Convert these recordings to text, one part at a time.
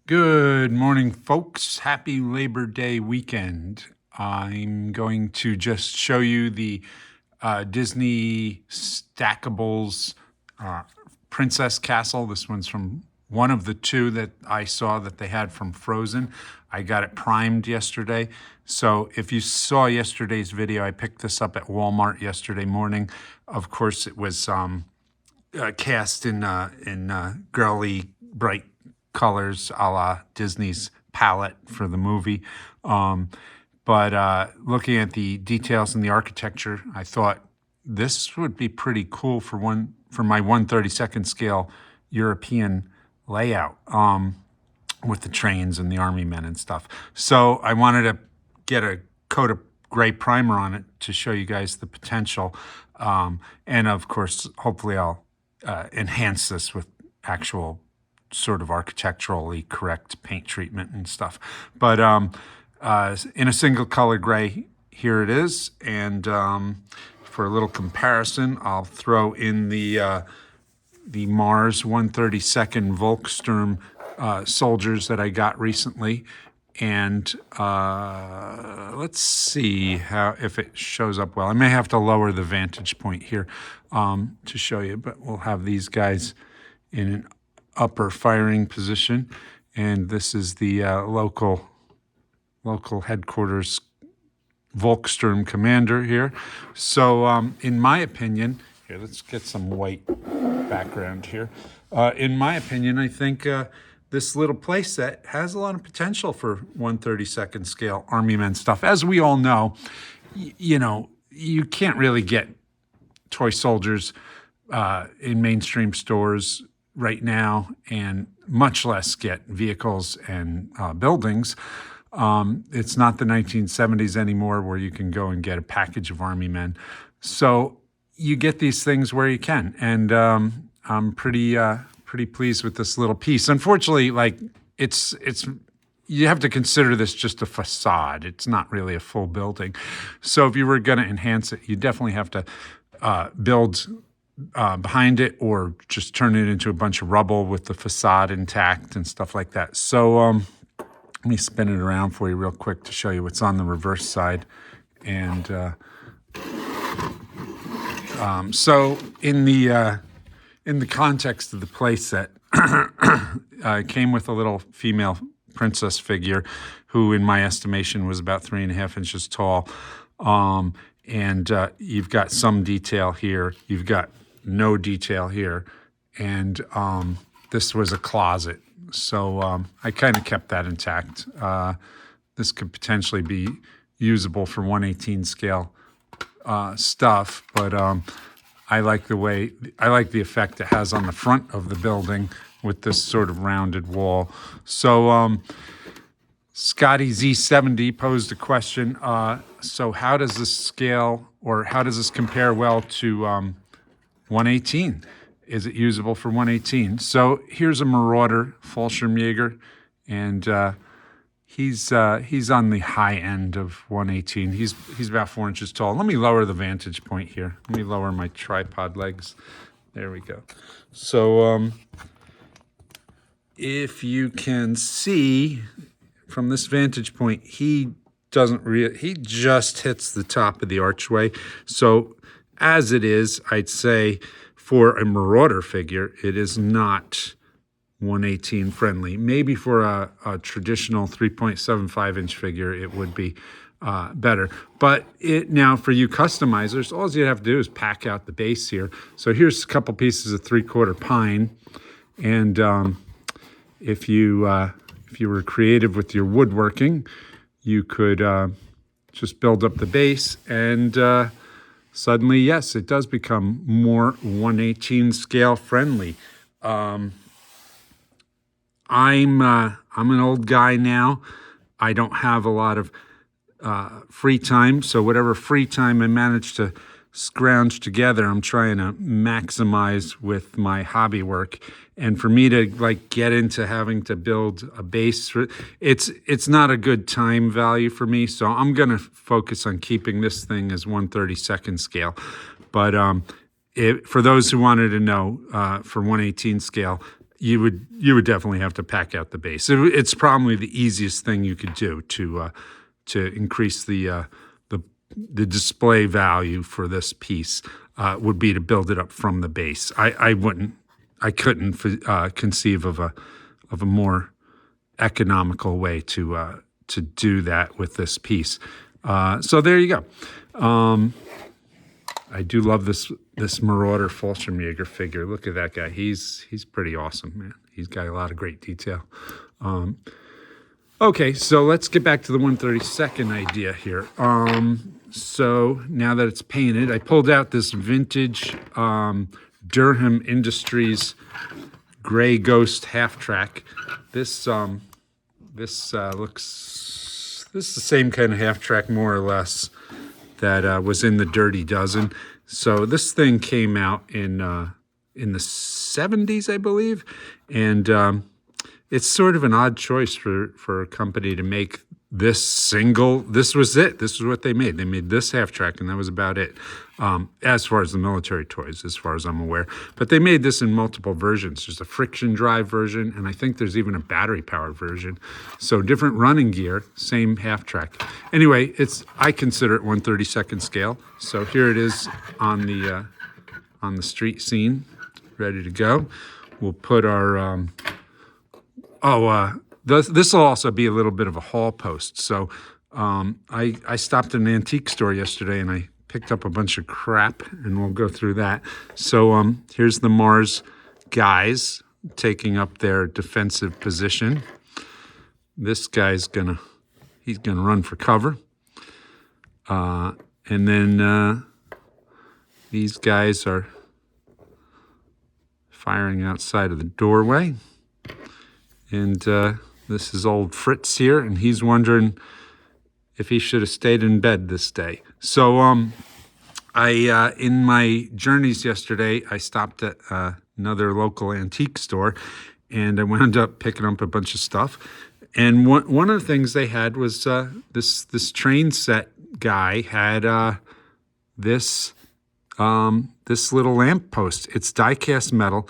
Good morning, folks. Happy Labor Day weekend. I'm going to just show you the Disney Stackables Princess Castle. This one's from one of the two that I saw that they had from Frozen. I got it primed yesterday. So if you saw yesterday's video, I picked this up at Walmart yesterday morning. Of course, it was cast in girly, bright colors a la Disney's palette for the movie. But looking at the details and the architecture, I thought this would be pretty cool for my 1/32 scale European layout with the trains and the army men and stuff. So I wanted to get a coat of gray primer on it to show you guys the potential. And of course, hopefully I'll enhance this with actual sort of architecturally correct paint treatment and stuff. But in a single color gray, here it is. And for a little comparison, I'll throw in the Mars 1/32 Volksturm soldiers that I got recently. And let's see if it shows up well. I may have to lower the vantage point here to show you, but we'll have these guys in an upper firing position. And this is the local headquarters Volksturm commander here. So in my opinion, here, let's get some white background here. In my opinion, I think this little playset has a lot of potential for 1/32 scale Army Men stuff. As we all know, you can't really get toy soldiers in mainstream stores right now, and much less get vehicles and buildings. It's not the 1970s anymore where you can go and get a package of Army Men. So you get these things where you can, and I'm pretty pleased with this little piece. Unfortunately, it's you have to consider this just a facade. It's not really a full building. So if you were going to enhance it, you definitely have to build behind it, or just turn it into a bunch of rubble with the facade intact and stuff like that. So let me spin it around for you real quick to show you what's on the reverse side. And so in the context of the playset, it came with a little female princess figure who, in my estimation, was about 3.5 inches tall. And you've got some detail here. You've got no detail here. And this was a closet. So I kind of kept that intact. This could potentially be usable for 1/18 scale stuff, but I like the effect it has on the front of the building with this sort of rounded wall. So Scotty Z70 posed a question. So how does this scale, or how does this compare well to 1/18? Is it usable for 1/18? So here's a Marauder Fallschirmjäger, and he's on the high end of 1/18. He's about 4 inches tall. Let me lower the vantage point here. Let me lower my tripod legs. There we go. So if you can see from this vantage point, he just hits the top of the archway. So as it is, I'd say for a Marauder figure, it is not 1/18 friendly. Maybe for a traditional 3.75 inch figure, it would be better. But now for you customizers, all you have to do is pack out the base here. So here's a couple pieces of 3/4 pine, and if you were creative with your woodworking, you could just build up the base, and suddenly, yes, it does become more 1/18 scale friendly. I'm an old guy now. I don't have a lot of free time, so whatever free time I manage to scrounge together, I'm trying to maximize with my hobby work. And for me to get into having to build a base, it's not a good time value for me. So I'm going to focus on keeping this thing as 1/32 scale. But for those who wanted to know, for 1/18 scale, you would definitely have to pack out the base. It's probably the easiest thing you could do to increase the display value for this piece would be to build it up from the base. I couldn't conceive of a more economical way to do that with this piece. So there you go. I do love this Marauder Fallschirmjäger figure. Look at that guy. He's pretty awesome, man. He's got a lot of great detail. Okay, so let's get back to the 132nd idea here. So now that it's painted, I pulled out this vintage Durham Industries Gray Ghost half track. This is the same kind of half track, more or less, that was in the Dirty Dozen. So this thing came out in the 70s, I believe, and it's sort of an odd choice for a company to make this single. This was it. This is what they made. They made this half track, and that was about it, as far as the military toys, as far as I'm aware. But they made this in multiple versions. There's a friction drive version, and I think there's even a battery-powered version. So different running gear, same half track. Anyway, I consider it 1/32nd scale. So here it is on the street scene, ready to go. We'll put our this will also be a little bit of a haul post. So I stopped at an antique store yesterday and I picked up a bunch of crap, and we'll go through that. So here's the Mars guys taking up their defensive position. This guy's gonna run for cover, and then these guys are firing outside of the doorway. And this is old Fritz here, and he's wondering if he should have stayed in bed this day. So in my journeys yesterday, I stopped at another local antique store, and I wound up picking up a bunch of stuff. And one of the things they had was this train set guy had this little lamp post. It's die-cast metal.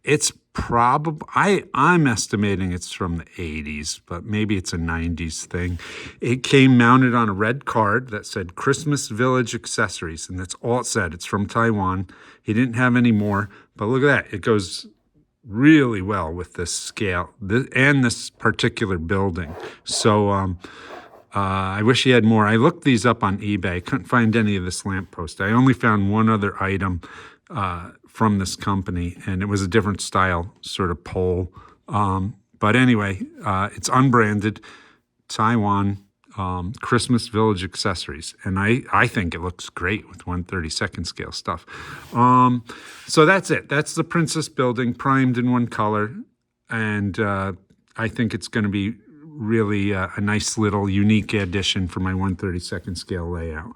It's I'm estimating it's from the 80s, but maybe it's a 90s thing. It came mounted on a red card that said Christmas Village Accessories, and that's all it said. It's from Taiwan. He didn't have any more, but look at that. It goes really well with this scale and this particular building. So I wish he had more. I looked these up on eBay. Couldn't find any of this lamppost. I only found one other item from this company, and it was a different style sort of pole. But anyway, it's unbranded, Taiwan, Christmas Village Accessories. And I think it looks great with 1/32nd scale stuff. So that's it. That's the Princess building, primed in one color. And I think it's going to be really a nice little unique addition for my 1/32nd scale layout.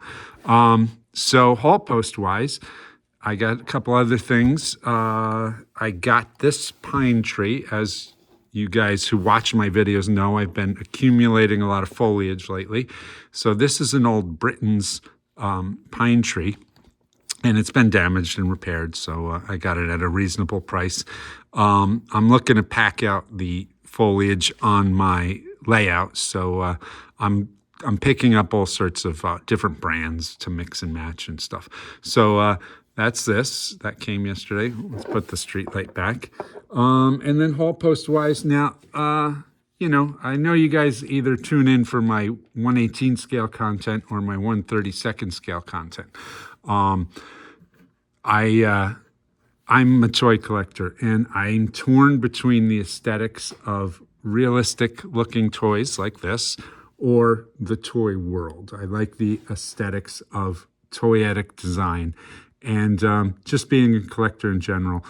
So haul post wise, I got a couple other things. I got this pine tree. As you guys who watch my videos know, I've been accumulating a lot of foliage lately. So this is an old Britain's pine tree, and it's been damaged and repaired. So I got it at a reasonable price. I'm looking to pack out the foliage on my layout. So I'm picking up all sorts of different brands to mix and match and stuff. So that's this. That came yesterday. Let's put the street light back. And then haul post wise, now, I know you guys either tune in for my 1/18 scale content or my 1/32nd scale content. I'm a toy collector, and I'm torn between the aesthetics of realistic looking toys like this or the toy world. I like the aesthetics of toyetic design. And just being a collector in general,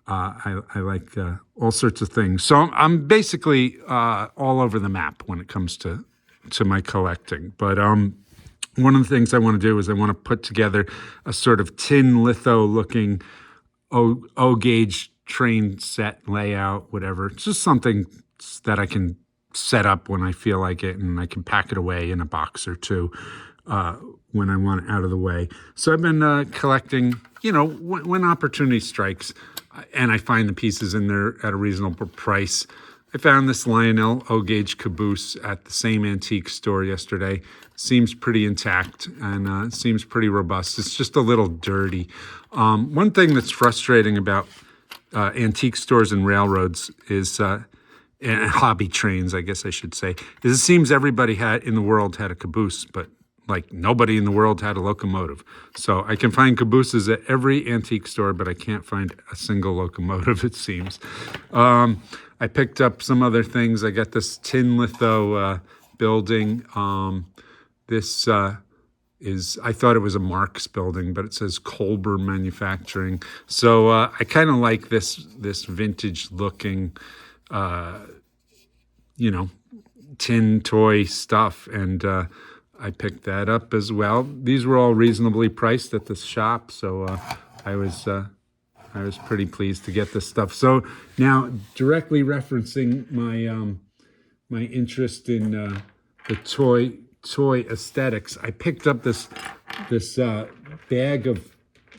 I like all sorts of things. So I'm basically all over the map when it comes to my collecting. But one of the things I want to do is I want to put together a sort of tin litho looking O-gauge train set layout, whatever. It's just something that I can set up when I feel like it, and I can pack it away in a box or two. when I want it out of the way. So I've been collecting, when opportunity strikes and I find the pieces in there at a reasonable price. I found this Lionel O-Gauge caboose at the same antique store yesterday. Seems pretty intact and seems pretty robust. It's just a little dirty. One thing that's frustrating about antique stores and railroads is and hobby trains, I guess I should say, is it seems everybody in the world had a caboose, but like nobody in the world had a locomotive. So I can find cabooses at every antique store, but I can't find a single locomotive, it seems. I picked up some other things. I got this tin litho building. This I thought it was a Marx building, but it says Kolber Manufacturing. So I kind of like this vintage looking, tin toy stuff. And I picked that up as well. These were all reasonably priced at the shop. So I was pretty pleased to get this stuff. So now directly referencing my interest in the toy aesthetics, I picked up this bag of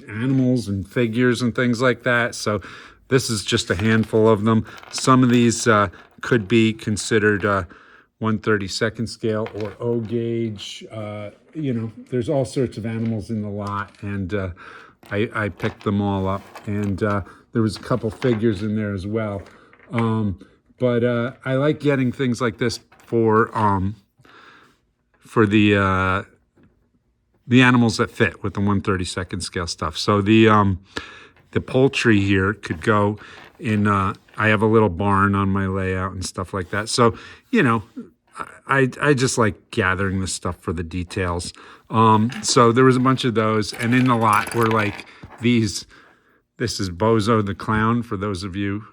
animals and figures and things like that. So this is just a handful of them. Some of these could be considered 1/32 scale or O-Gauge. There's all sorts of animals in the lot, and I picked them all up. And there was a couple figures in there as well. But I like getting things like this for the animals that fit with the 1/32 scale stuff. So the poultry here could go in. I have a little barn on my layout and stuff like that. So I just like gathering this stuff for the details. So there was a bunch of those, and in the lot were like these. This is Bozo the Clown, for those of you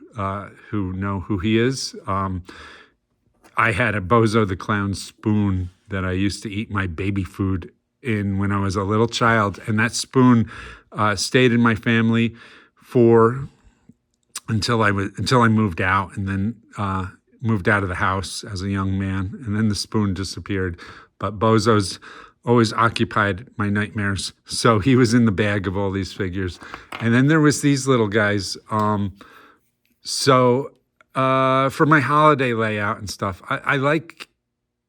who know who he is. I had a Bozo the Clown spoon that I used to eat my baby food in when I was a little child, and that spoon stayed in my family until I moved out, and then moved out of the house as a young man, and then the spoon disappeared. But Bozo's always occupied my nightmares, so he was in the bag of all these figures. And then there was these little guys. So for my holiday layout and stuff, I like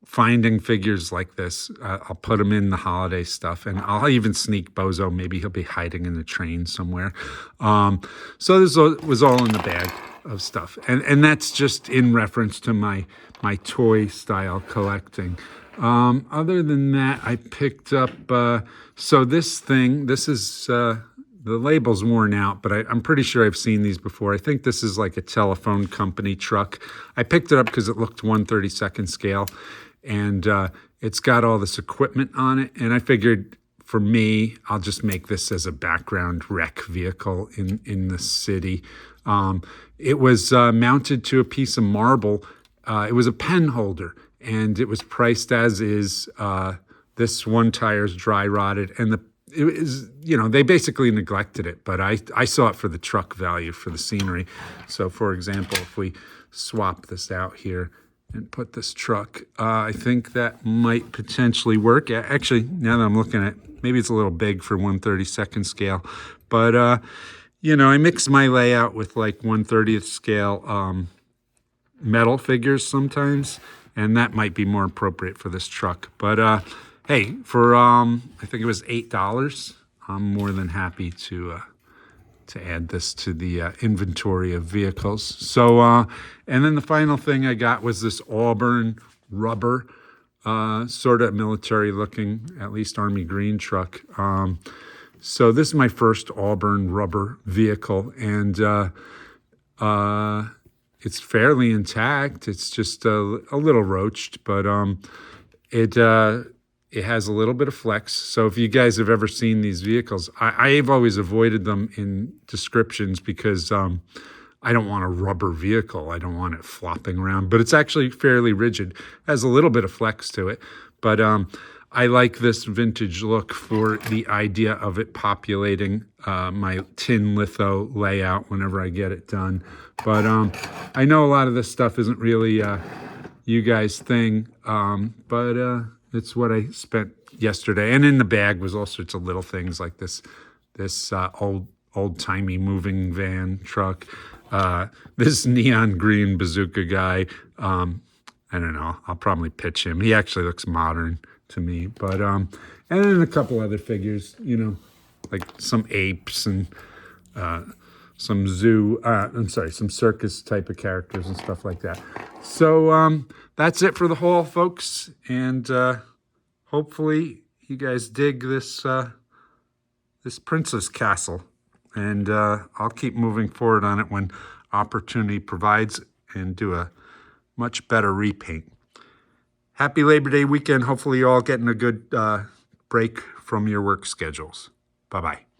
finding figures like this. I'll put them in the holiday stuff, and I'll even sneak Bozo. Maybe he'll be hiding in the train somewhere. So this was all in the bag of stuff, and that's just in reference to my toy style collecting. Other than that, I picked up. So this is. The label's worn out, but I'm pretty sure I've seen these before. I think this is like a telephone company truck. I picked it up because it looked 1/32 scale, and it's got all this equipment on it. And I figured, for me, I'll just make this as a background rec vehicle in the city. It was mounted to a piece of marble. It was a pen holder, and it was priced as is. This one tire's dry rotted, and it is, they basically neglected it, but I saw it for the truck value, for the scenery. So, for example, if we swap this out here and put this truck, I think that might potentially work. Actually, now that I'm looking at it, maybe it's a little big for 1/32 scale, but, I mix my layout with like 1/30th scale metal figures sometimes, and that might be more appropriate for this truck. But, hey, for I think it was $8, I'm more than happy to add this to the inventory of vehicles. So, and then the final thing I got was this Auburn rubber, sort of military-looking, at least army green truck. So this is my first Auburn rubber vehicle, and it's fairly intact. It's just a little roached, but it has a little bit of flex. So if you guys have ever seen these vehicles, I've always avoided them in descriptions because I don't want a rubber vehicle. I don't want it flopping around. But it's actually fairly rigid. Has a little bit of flex to it. But I like this vintage look for the idea of it populating my tin litho layout whenever I get it done. But I know a lot of this stuff isn't really you guys' thing. But it's what I spent yesterday. And in the bag was all sorts of little things like this old-timey moving van truck, this neon green bazooka guy. I don't know. I'll probably pitch him. He actually looks modern to me. But and then a couple other figures, like some apes and some some circus type of characters and stuff like that. So that's it for the haul, folks. And hopefully you guys dig this this Princess Castle. And I'll keep moving forward on it when opportunity provides and do a much better repaint. Happy Labor Day weekend. Hopefully you're all getting a good break from your work schedules. Bye-bye.